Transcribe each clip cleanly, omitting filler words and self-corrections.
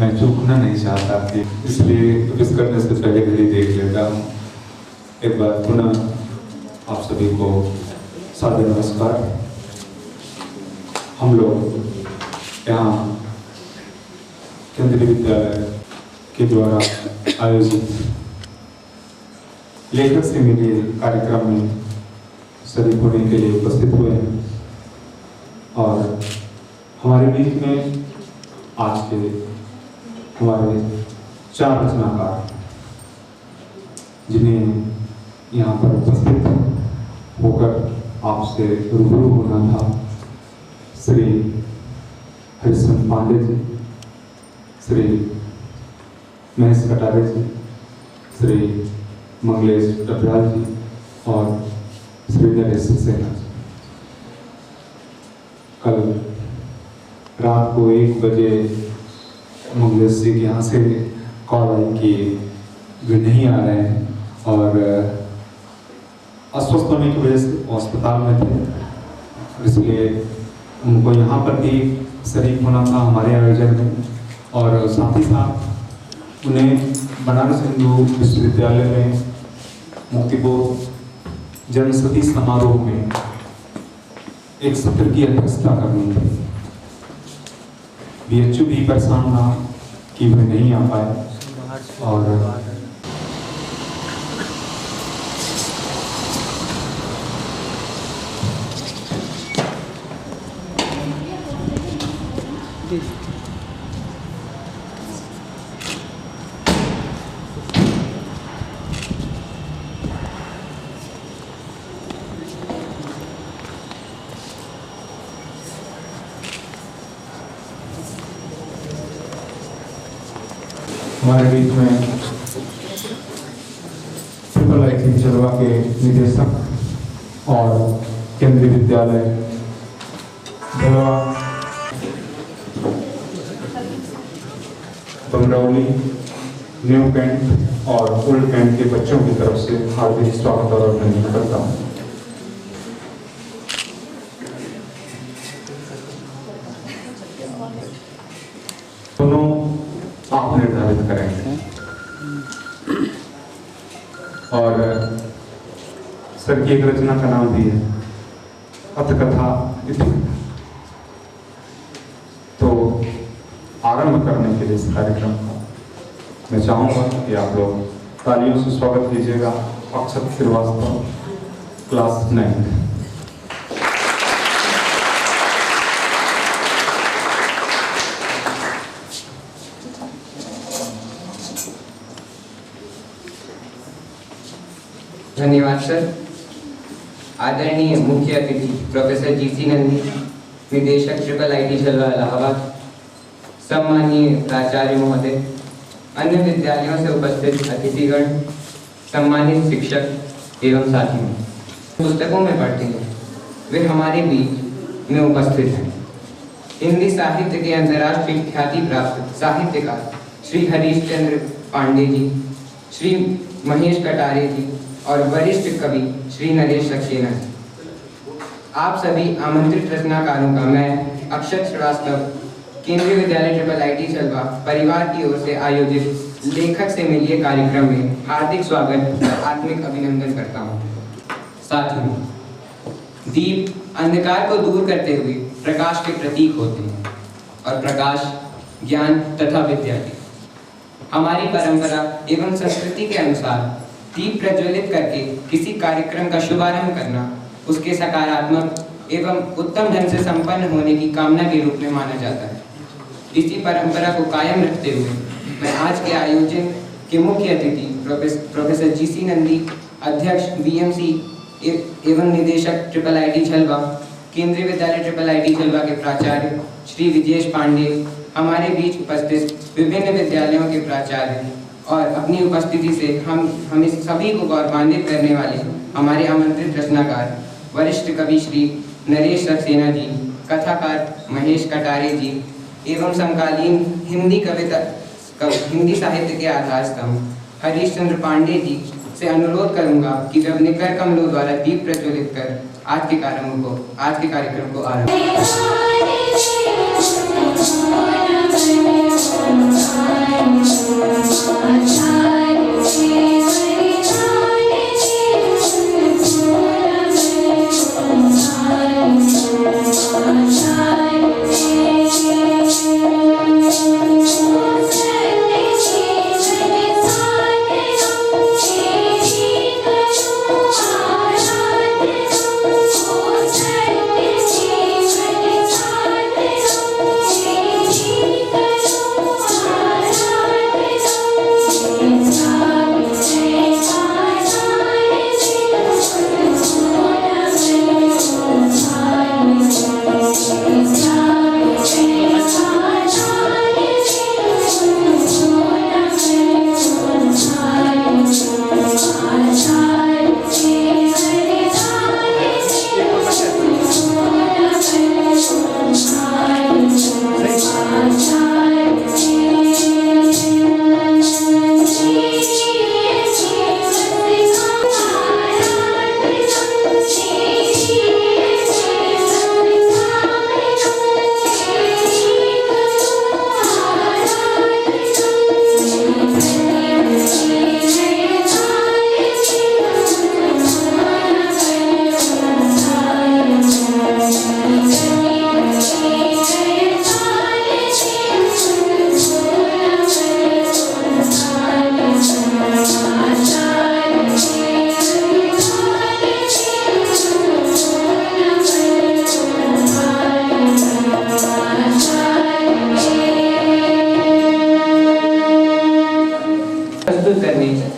मैं चूकना नहीं चाहता कि इसलिए विश करने से पहले घड़ी देख लेता हूँ। एक बार पुनः आप सभी को सादर नमस्कार। हम लोग यहाँ केंद्रीय विद्यालय के द्वारा आयोजित लेखक से मिले कार्यक्रम में शरीक होने के लिए उपस्थित हुए हैं और हमारे बीच में आज के हमारे 4 रचनाकार जिन्हें यहाँ पर उपस्थित होकर आपसे रूबरू होना था, श्री हरिश्चंद्र पांडे जी, श्री महेश कटारे जी, श्री मंगलेश डबराल जी और श्री नरेश सक्सेना जी। कल रात को 1 बजे मंगलेश जी के यहाँ से कॉल आई कि वे नहीं आ रहे हैं और अस्वस्थ होने की वजह से अस्पताल में थे, इसलिए उनको यहाँ पर भी शरीक होना था हमारे आयोजन में और साथ ही साथ उन्हें बनारस हिंदू विश्वविद्यालय में मुक्तिबोध जन्मशती समारोह में एक सत्र की अध्यक्षता करनी थी। बीएचयू भी परेशान रहा कि वे नहीं आ पाए और हमारे बीच में ट्रिपल आईटी जलवा के निदेशक और केंद्रीय विद्यालय जलवा बंगरौली न्यू कैंट और ओल्ड कैंट के बच्चों की तरफ से हार्दिक स्वागत और अभिनंदन करता हूँ। निर्धारित करेंगे। और सर की एक रचना का नाम भी है अतकथा इतिकथा। तो आरंभ करने के लिए इस कार्यक्रम का मैं चाहूँगा कि आप लोग तालियों से स्वागत कीजिएगा अक्षत श्रीवास्तव, क्लास 9। धन्यवाद सर। आदरणीय मुख्य अतिथि प्रोफेसर जीसी नंदी, निदेशक IIIT झलवा इलाहाबाद, सम्मानीय प्राचार्य महोदय, अन्य विद्यालयों से उपस्थित अतिथिगण, सम्मानित शिक्षक एवं साथियों, पुस्तकों में पढ़ते हैं वे हमारे बीच में उपस्थित हैं। हिंदी साहित्य के अंतर्राष्ट्रीय ख्याति प्राप्त साहित्यकार श्री हरीश चंद्र पांडे जी, श्री महेश कटारे जी और वरिष्ठ कवि श्री नरेश सक्सेना जी, आप सभी आमंत्रित रचनाकारों का मैं अक्षत श्रीवास्तव, केंद्रीय विद्यालय IIIT झलवा परिवार की ओर से आयोजित लेखक से मिलिए कार्यक्रम में हार्दिक स्वागत और आत्मिक अभिनंदन करता हूँ। साथियों, दीप अंधकार को दूर करते हुए प्रकाश के प्रतीक होते हैं और प्रकाश ज्ञान तथा विद्या के। हमारी परंपरा एवं संस्कृति के अनुसार दीप प्रज्वलित करके किसी कार्यक्रम का शुभारंभ करना उसके सकारात्मक एवं उत्तम ढंग से संपन्न होने की कामना के रूप में माना जाता है। इसी परंपरा को कायम रखते हुए मैं आज के आयोजन के मुख्य अतिथि प्रोफेसर जीसी नंदी, अध्यक्ष BMC एवं निदेशक IIIT झलवा, केंद्रीय विद्यालय IIIT झलवा के प्राचार्य श्री विजेश पांडे, हमारे बीच उपस्थित विभिन्न विद्यालयों के प्राचार्य और अपनी उपस्थिति से हम इस सभी को गौरवान्वित करने वाले हमारे आमंत्रित रचनाकार वरिष्ठ कवि श्री नरेश सक्सेना जी, कथाकार महेश कटारे जी एवं समकालीन हिंदी साहित्य के आधार स्तंभ हरीश चंद्र पांडे जी से अनुरोध करूंगा कि वे अपने कर कमलों द्वारा दीप प्रज्वलित कर आज के कार्यक्रम को आरंभ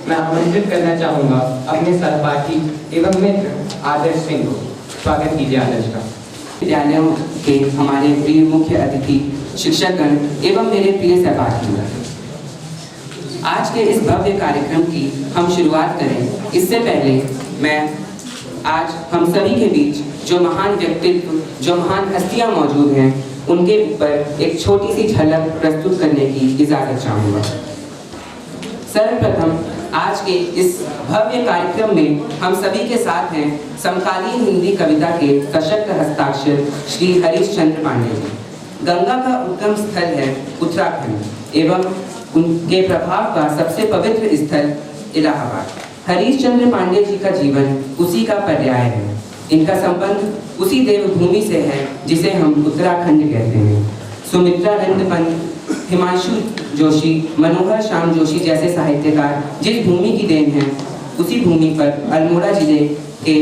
मैं आमंत्रित करना चाहूंगा अपने सहपाठी एवं मित्र आदर्श सिंह को। स्वागत कीजिए आदर्श का। विद्यालयों के हमारे प्रिय मुख्य अतिथि, शिक्षकगण एवं मेरे प्रिय सहपाठी, आज के इस भव्य कार्यक्रम की हम शुरुआत करें इससे पहले मैं आज हम सभी के बीच जो महान व्यक्तित्व, जो महान हस्तियां मौजूद हैं, उनके ऊपर एक छोटी सी झलक प्रस्तुत करने की इजाजत चाहूँगा। सर्वप्रथम आज के इस भव्य कार्यक्रम में हम सभी के साथ हैं समकालीन हिंदी कविता के सशक्त हस्ताक्षर श्री हरीश चंद्र पांडे जी। गंगा का उद्गम स्थल है उत्तराखंड एवं उनके प्रभाव का सबसे पवित्र स्थल इलाहाबाद। हरीश चंद्र पांडे जी का जीवन उसी का पर्याय है। इनका संबंध उसी देवभूमि से है जिसे हम उत्तराखंड कहते हैं। सुमित्रा नंद पंत, हिमांशु जोशी, मनोहर श्याम जोशी जैसे साहित्यकार जिस भूमि की देन हैं, उसी भूमि पर अल्मोड़ा जिले के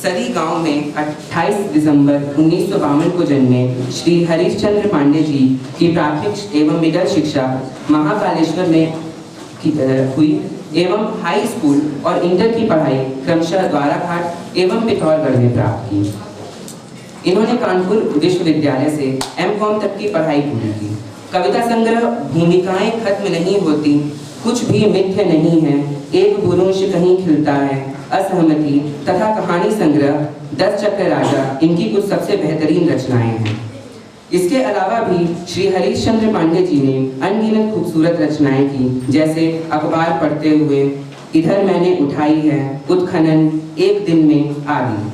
सरी गांव में 28 दिसंबर 1952 को जन्मे श्री हरीश चंद्र पांडे जी की प्राथमिक एवं मिडिल शिक्षा महाकालेश्वर में हुई एवं हाई स्कूल और इंटर की पढ़ाई क्रमशः द्वाराघाट एवं पिथौरागढ़ में प्राप्त की। इन्होंने कानपुर विश्वविद्यालय से M.Com तक की पढ़ाई पूरी की। कविता संग्रह भूमिकाएं खत्म नहीं होती, कुछ भी मिथ्य नहीं है, एक बुरुंश कहीं खिलता है, असहमति तथा कहानी संग्रह 10 चक्र राजा इनकी कुछ सबसे बेहतरीन रचनाएं हैं। इसके अलावा भी श्री हरीश चंद्र पांडे जी ने अनगिनत खूबसूरत रचनाएं की, जैसे अखबार पढ़ते हुए, इधर मैंने उठाई है, उत्खनन, एक दिन में आदि।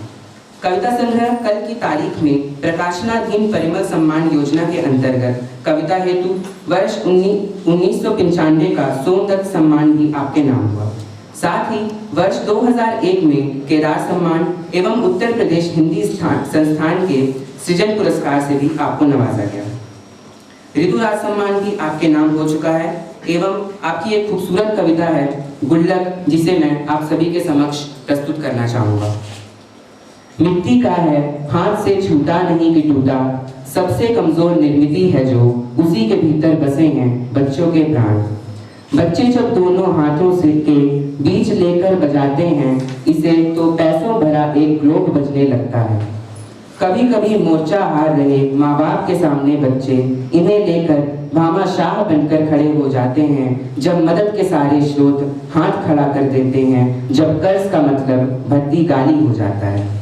कविता संग्रह कल की तारीख में प्रकाशनाधीन परिमल सम्मान योजना के अंतर्गत कविता हेतु वर्ष 1995 का सोमदत्त सम्मान भी आपके नाम हुआ। साथ ही वर्ष 2001 में केदार सम्मान एवं उत्तर प्रदेश हिंदी संस्थान के सृजन पुरस्कार से भी आपको नवाजा गया। ऋतुराज सम्मान भी आपके नाम हो चुका है एवं आपकी एक खूबसूरत कविता है गुल्लक, जिसे मैं आप सभी के समक्ष प्रस्तुत करना चाहूँगा। मिट्टी का है हाथ से छूटा नहीं कि टूटा, सबसे कमजोर निर्मिति है जो, उसी के भीतर बसे हैं बच्चों के प्राण। बच्चे जब दोनों हाथों से के बीच लेकर बजाते हैं इसे तो पैसों भरा एक ग्लोब बजने लगता है। कभी कभी मोर्चा हार रहे माँ बाप के सामने बच्चे इन्हें लेकर भामाशाह बनकर खड़े हो जाते हैं, जब मदद के सारे स्रोत हाथ खड़ा कर देते हैं, जब कर्ज का मतलब भर्ती गाली हो जाता है।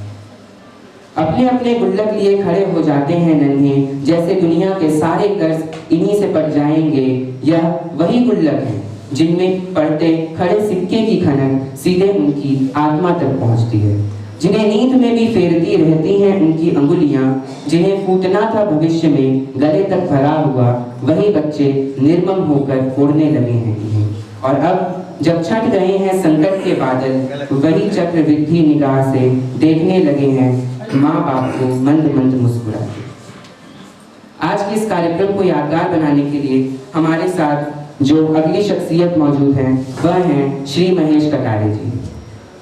अपने अपने गुल्लक लिए खड़े हो जाते हैं नन्हे, जैसे दुनिया के सारे कर्ज इन्हीं से पट जाएंगे। यह वही गुल्लक है जिनमें पड़ते खड़े सिक्के की खनक सीधे उनकी आत्मा तक पहुंचती है, जिन्हें नींद में भी फेरती रहती हैं उनकी अंगुलियां, जिन्हें फूटना था भविष्य में गले तक भरा हुआ, वही बच्चे निर्मम होकर फोड़ने लगे हैं इन्हें। और अब जब छट गए हैं संकट के बादल, वही चक्रवृद्धि निगाह से देखने लगे हैं माँ बाप को मंद मंद मुस्कुराते। आज के इस कार्यक्रम को यादगार बनाने के लिए हमारे साथ जो अगली शख्सियत मौजूद हैं वह हैं श्री महेश कटारे जी।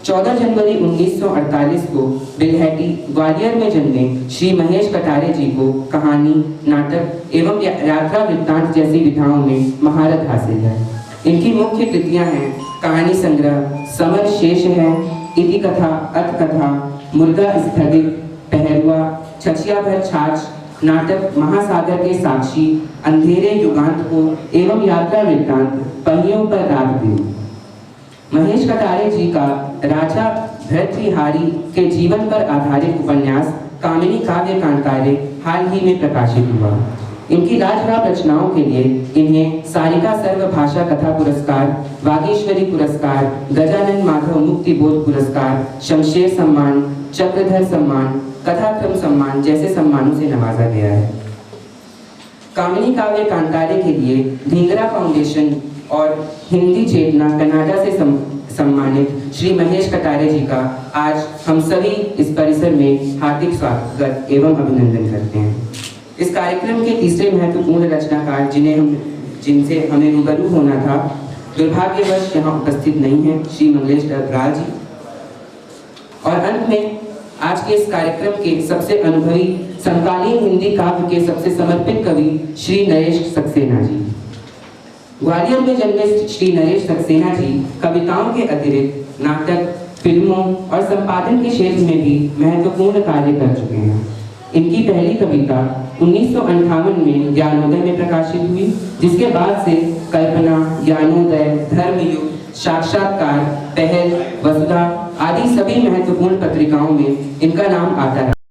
14 जनवरी 1948 को बिलहटी ग्वालियर में जन्मे श्री महेश कटारे जी को कहानी, नाटक एवं यात्रा वृत्तांत जैसी विधाओं में महारत हासिल है। इनकी मुख्य कृतियां हैं कहानी संग्रह समर शेष है, इति कथा, अत कथा, मुर्गा स्थगित, पहरुआ, छछिया भर छाछ, नाटक महासागर के साक्षी, अंधेरे युगांत को एवं यात्रा वृत्तांत पहियों पर रात दिन। महेश कटारे जी का राजा भर्तृहारी के जीवन पर आधारित उपन्यास कामिनी काव्य कांतारे हाल ही में प्रकाशित हुआ। इनकी लाजवाब रचनाओं के लिए इन्हें सारिका सर्वभाषा कथा पुरस्कार, वागीश्वरी पुरस्कार, गजानन माधव मुक्ति बोध पुरस्कार, शमशेर सम्मान, चक्रधर सम्मान, कथाक्रम सम्मान जैसे सम्मानों से नवाजा गया है। कामिनी काव्य कांतारे के लिए ढींगरा फाउंडेशन और हिंदी चेतना कनाडा से सम्मानित श्री महेश कटारे जी का आज हम सभी इस परिसर में हार्दिक स्वागत एवं अभिनंदन करते हैं। इस कार्यक्रम के तीसरे महत्वपूर्ण रचनाकार जिनसे हमें रूबरू होना था, दुर्भाग्यवश यहाँ उपस्थित नहीं है, श्री मंगलेश डबराल जी। और अंत में आज के इस कार्यक्रम के सबसे अनुभवी समकालीन हिंदी काव्य के सबसे समर्पित कवि श्री नरेश सक्सेना जी। ग्वालियर में जन्मे श्री नरेश सक्सेना जी कविताओं के अतिरिक्त नाटक, फिल्मों और संपादन के क्षेत्र में भी महत्वपूर्ण कार्य कर चुके हैं। इनकी पहली कविता 1958 में ज्ञानोदय में प्रकाशित हुई, जिसके बाद से कल्पना, ज्ञानोदय, धर्मयुग, साक्षात्कार, पहल, वसुधा आदि सभी महत्वपूर्ण पत्रिकाओं में इनका नाम आता है।